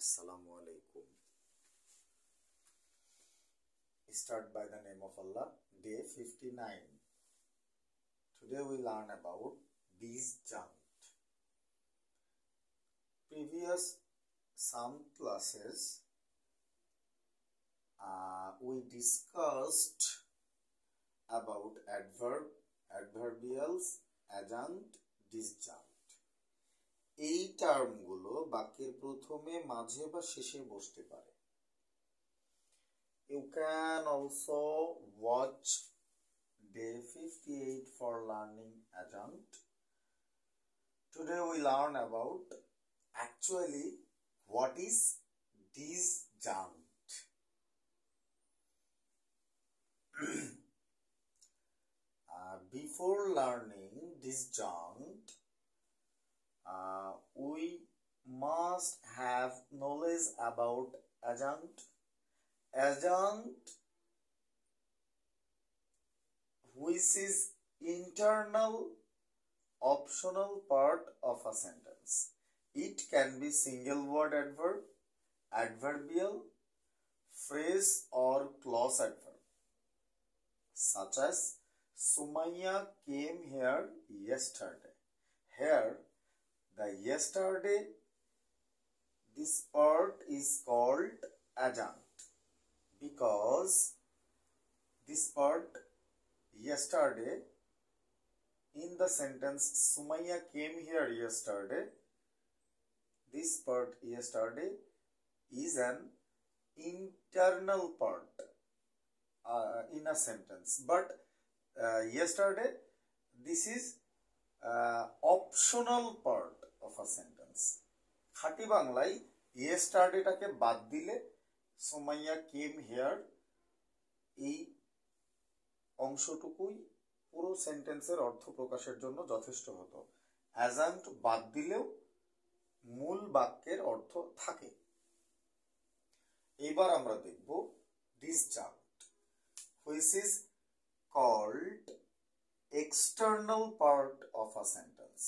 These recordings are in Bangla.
Assalamu alaikum. Start by the name of Allah. Day 59. Today we learn about disjunct. Previous some classes we discussed about adverb, adverbials, adjunct, disjunct. এই টার্মগুলো বাক্যের প্রথমে, মাঝে বা শেষে বসতে পারে। You can also watch day 58 for learning adjunct. Today we learn about actually what is disjunct. Before learning disjunct, we must have knowledge about adjunct. Adjunct, which is internal optional part of a sentence. It can be single word adverb, adverbial, phrase or clause adverb, such as Sumaya came here yesterday. Here, the yesterday, this part is called adjunct because this part yesterday in the sentence Sumaya came here yesterday, this part yesterday is an internal part in a sentence, but yesterday this is optional part of a sentence. খাঁটি বাংলায় ইয়েস্টারডেটাকে বাদ দিলে সুমাইয়া কেম হিয়ার এই অংশটুকুই পুরো সেন্টেন্সের অর্থ প্রকাশের জন্য যথেষ্ট হতো। অ্যাজান্ট বাদ দিলেও মূল বাক্যের অর্থ থাকে। এবার আমরা দেখব disjunct, which is called external part of a sentence.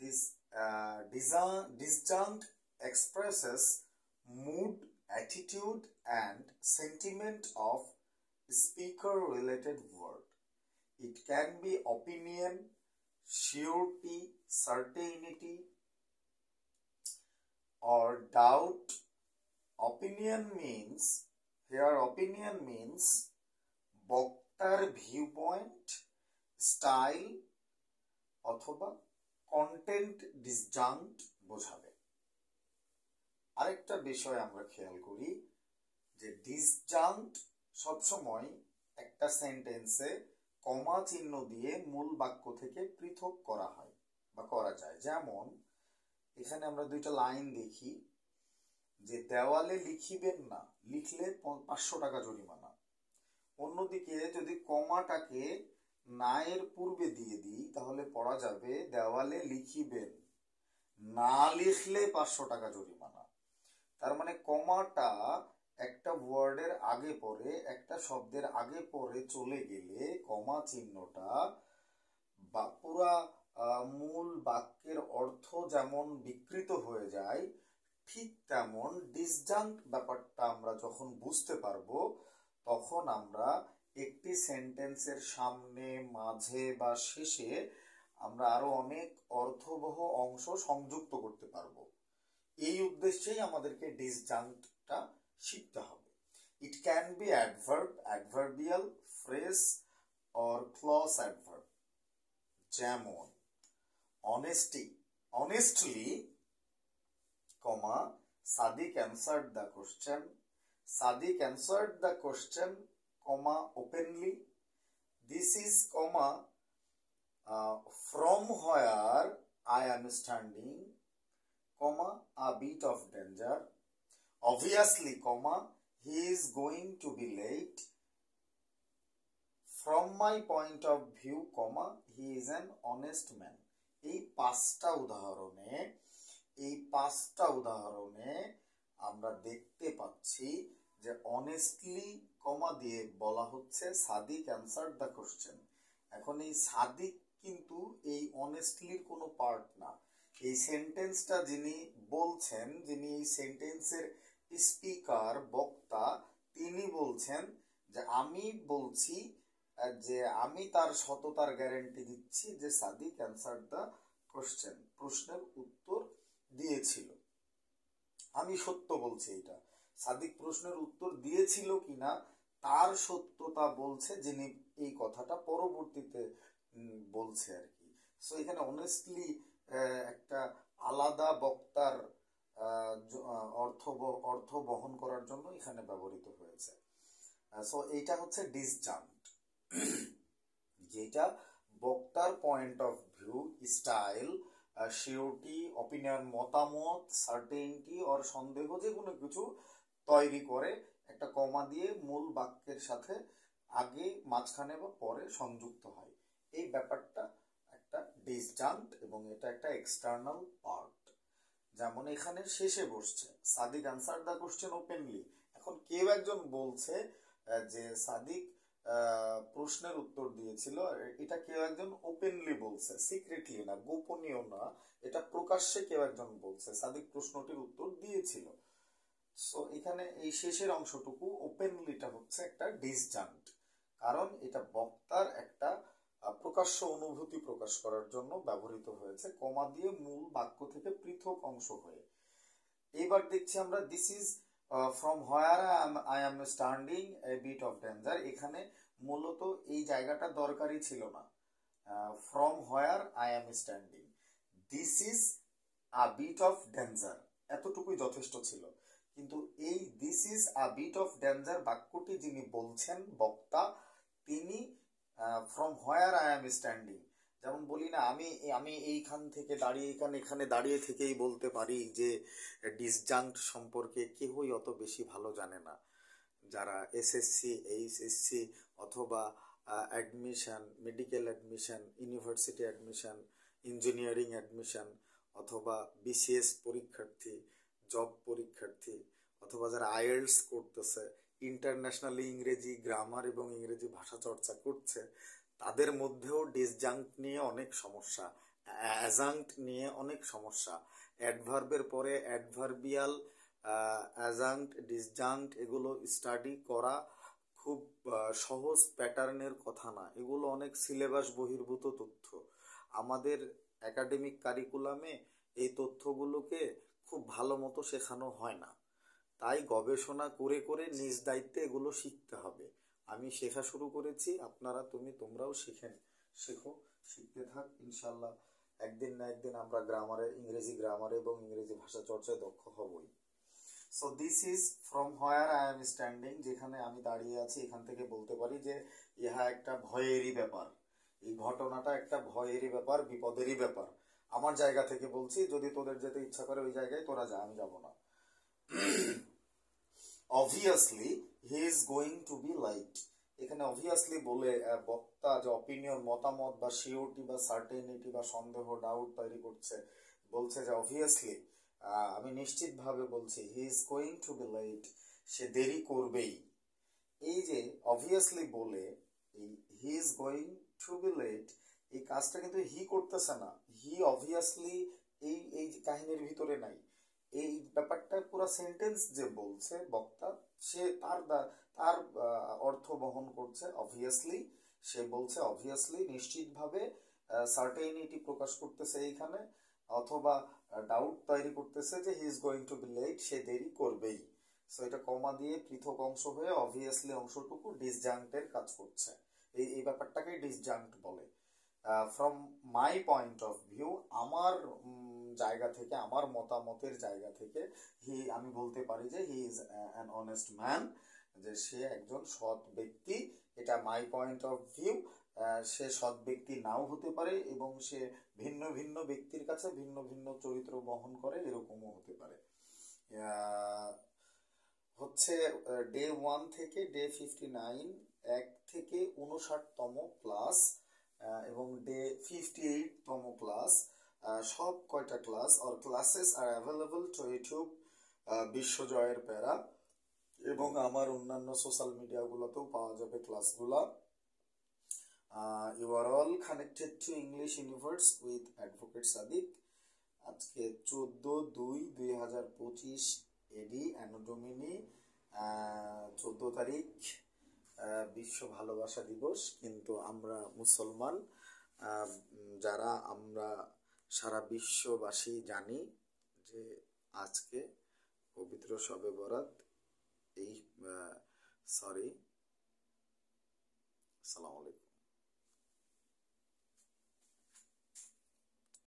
This disjunct expresses mood, attitude and sentiment of speaker related word. It can be opinion, surety, certainty or doubt. Opinion means বক্তার ভিউ পয়েন্ট, স্টাইল অথবা কন্টেন্ট ডিসজাঙ্ক্ট বোঝাবে। আরেকটা বিষয় আমরা খেয়াল করি যে ডিসজাঙ্ক্ট সবসময় একটা সেন্টেন্সে কমা চিহ্ন দিয়ে মূল বাক্য থেকে পৃথক করা হয় বা করা যায়। যেমন এখানে আমরা দুইটা লাইন দেখি যে দেওয়ালে লিখিবেন না, লিখলে 500 টাকা জরিমানা। অন্যদিকে যদি কমাটাকে না এর পূর্বে দিয়ে দিই তাহলে পড়া যাবে দেওয়ালে লিখিবেন, না লিখলে 500 টাকা জরিমানা। তার মানে কমাটা একটা ওয়ার্ডের আগে পরে, একটা শব্দের আগে পরে চলে গেলে কমা চিহ্নটা বা পুরা মূল বাক্যের অর্থ যেমন বিকৃত হয়ে যায়, ঠিক তেমন ডিসজাঙ্ক্ট ব্যাপারটা আমরা যখন বুঝতে পারবো তখন আমরা একটি সেন্টেন্সের সামনে, মাঝে বা শেষে আমরা আরো অনেক অর্থবহ অংশ সংযুক্ত করতে পারবো। এই উদ্দেশ্যেই আমাদেরকে ডিসজাঙ্ক্টটা শিখতে হবে। It can be adverb, adverbial, phrase or clause adverb. যেমন honestly, Sadiq answered the question. Sadiq answered the question, openly. This is, from where I am standing, a bit of danger. Obviously, he is going to be late. From my point of view, he is an honest man. এই পাঁচটা উদাহরণে আমরা দেখতে পাচ্ছি যে অনেস্টলি কমা দিয়ে বলা হচ্ছে সাদিক অ্যান্সার্ড দ্য কোশ্চেন। এখন এই সাদিক কিন্তু এই অনেস্টলির কোনো পার্ট না, এই সেন্টেন্সটা যিনি বলছেন, যিনি এই সেন্টেন্সের স্পিকার, বক্তা, তিনি বলছেন যে আমি বলছি যে আমি তার সততার গ্যারান্টি দিচ্ছি যে সাদিক অ্যান্সার দ্য কোশ্চেন, প্রশ্নের উত্তর দিয়েছিল। আমি সত্য বলছি এটা। সাদিক প্রশ্নের উত্তর দিয়েছিল কিনা তার সত্যতা বলছে যিনি এই কথাটা পরবর্তীতে বলছে আর কি। সো এখানে অনেস্টলি একটা আলাদা বক্তার অর্থ বহন করার জন্য এখানে ব্যবহৃত হয়েছে। সো এইটা হচ্ছে ডিসজাঙ্ক্ট, যেটা বক্তার point of view, style, surety, opinion, মতামত, সার্টেনটি অর সন্দেহ, যে কোনো কিছু তৈরি করে একটা কমা দিয়ে মূল বাক্যের সাথে আগে, মাঝখানে বা পরে সংযুক্ত হয়। এই ব্যাপারটা একটা ডিসজাঙ্ক্ট এবং এটা একটা এক্সটার্নাল পার্ট। যেমন এখানে শেষে বসছে Sadiq answer the question openly. এখন কেউ একজন বলছে যে সাদিক প্রশ্নের উত্তর দিয়েছিল, এটা কেউ একজন ওপেনলি বলছে, সিক্রেটলি না, গোপনীয় না, এটা প্রকাশ্যে কেউ একজন বলছে সাদিক প্রশ্নটির উত্তর দিয়েছিল। সো এখানে এই শেষের অংশটুকু ওপেনলিটা হচ্ছে একটা ডিসজাঙ্ক্ট, কারণ এটা বক্তার একটা প্রকাশ্য অনুভূতি প্রকাশ করার জন্য ব্যবহৃত হয়েছে, কমা দিয়ে মূল বাক্য থেকে পৃথক অংশ হয়ে। এবার দেখছি আমরা this is from where I am standing a bit of danger. এখানে মূলত এই জায়গাটা দরকারই ছিল না, from where I am standing, this is a bit of danger, এতটুকুই যথেষ্ট ছিল। কিন্তু এই this is a bit of danger বাক্যটি যিনি বলছেন বক্তা, তিনি from where I am standing, যেমন বলি না আমি আমি এইখান থেকে দাঁড়িয়ে এখানে দাঁড়িয়ে থেকেই বলতে পারি যে ডিসজাঙ্ক্ট সম্পর্কে কেউই অত বেশি ভালো জানে না। যারা এসএসসি, এইচএসসি অথবা admission, medical admission, university admission, engineering admission, অথবা বিসিএস পরীক্ষার্থী, জব পরীক্ষার্থী, অথবা যারা আইএলটিএস করতেছে, ইন্টারন্যাশনালি ইংরেজি গ্রামার এবং ইংরেজি ভাষা চর্চা করছে, তাদের মধ্যেও ডিসজাঙ্ক্ট নিয়ে অনেক সমস্যা, অ্যাজাঙ্ক্ট নিয়ে অনেক সমস্যা। অ্যাডভার্বের পরে অ্যাডভার্বিয়াল, অ্যাজাঙ্ক্ট, ডিসজাঙ্ক্ট এগুলো স্টাডি করা খুব সহজ প্যাটার্নের কথা না, এগুলো অনেক সিলেবাস বহির্ভূত তথ্য। আমাদের একাডেমিক কারিকুলামে এই তথ্যগুলোকে খুব ভালো মতো শেখানো হয় না, তাই গবেষণা করে করে নিজ দায়িত্বে এগুলো শিখতে হবে। আমি শেখা শুরু করেছি, আপনারা তোমরাও শেখো, শিখতে থাক, ইনশাল্লাহ একদিন না একদিন আমরা ইংরেজি গ্রামারে এবং ইংরেজি ভাষা চর্চায় দক্ষ হবই। So this is from where I am standing, যেখানে আমি দাঁড়িয়ে আছি এখান থেকে বলতে পারি যে ইহা একটা ভয়েরই ব্যাপার, এই ঘটনাটা একটা ভয়েরই ব্যাপার, বিপদেরই ব্যাপার। আমার জায়গা থেকে বলছি, যদি তোদের যেতে ইচ্ছা করে ওই জায়গায় তোরা যা, আমি যাব না। Obviously he is going to be light, এখানে অবভিয়াসলি বলে বক্তা যে অপিনিয়ন, মতামত বা সিওরিটি বা সার্টেনিটি বা সন্দেহ, ডাউট তৈরি করছে, বলছে যে অবভিয়াসলি, আমি নিশ্চিতভাবে বলছি, he is going to be late, সে দেরি করবেই। এই যে অবভিয়াসলি বলে এই he is going to be late, এই কাজটা কিন্তু হি করতেছে না, হি অবভিয়াসলি এই এই কাহিনীর ভিতরে নাই। এই ব্যাপারটা পুরো সেন্টেন্স যে বলছে বক্তা, সে তার অর্থ বহন করছে অবভিয়াসলি, সে বলছে অবভিয়াসলি, নিশ্চিতভাবে, সার্টেনিটি প্রকাশ করতেছে এইখানে, অথবা ডাউট তৈরি করতেছে যে he is going to be late, সে দেরি করবেই। সো এটা কমা দিয়ে পৃথক অংশ হয়ে অবভিয়াসলি অংশটুকু ডিসজাঙ্ক্টের কাজ করছে, এই ব্যাপারটাকে ডিসজাঙ্ক্ট বলে। From my point of view, আমার জায়গা থেকে, আমার মতামতের জায়গা থেকে, আমি বলতে পারি যে he is an honest man, যে সে একজন সৎ ব্যক্তি। এটা মাই পয়েন্ট অফ ভিউ, সে সৎ ব্যক্তি নাও হতে পারে এবং সে ভিন্ন ভিন্ন ব্যক্তির কাছে ভিন্ন ভিন্ন চরিত্র বহন করে, এরকমও হতে পারে। হচ্ছে ডে 1 থেকে ডে 59, 1 থেকে 59তম ক্লাস এবং ডে 58তম ক্লাস, সব কয়টা class or classes are available to YouTube বিশ্বজয়ের প্যারা, এবং আমার অন্যান্য সোশ্যাল মিডিয়াগুলোতেও পাওয়া যাবে ক্লাসগুলা। You are all connected to English universe with advocate Sadiq. আজকে 14/2/2025 এডি অ্যানোডোমিনি, 14 তারিখ, বিশ্ব ভালোবাসা দিবস। কিন্তু আমরা মুসলমান যারা আমরা সারা বিশ্ববাসী জানি যে আজকে পবিত্র শবে বরাত। আসসালামু আলাইকুম।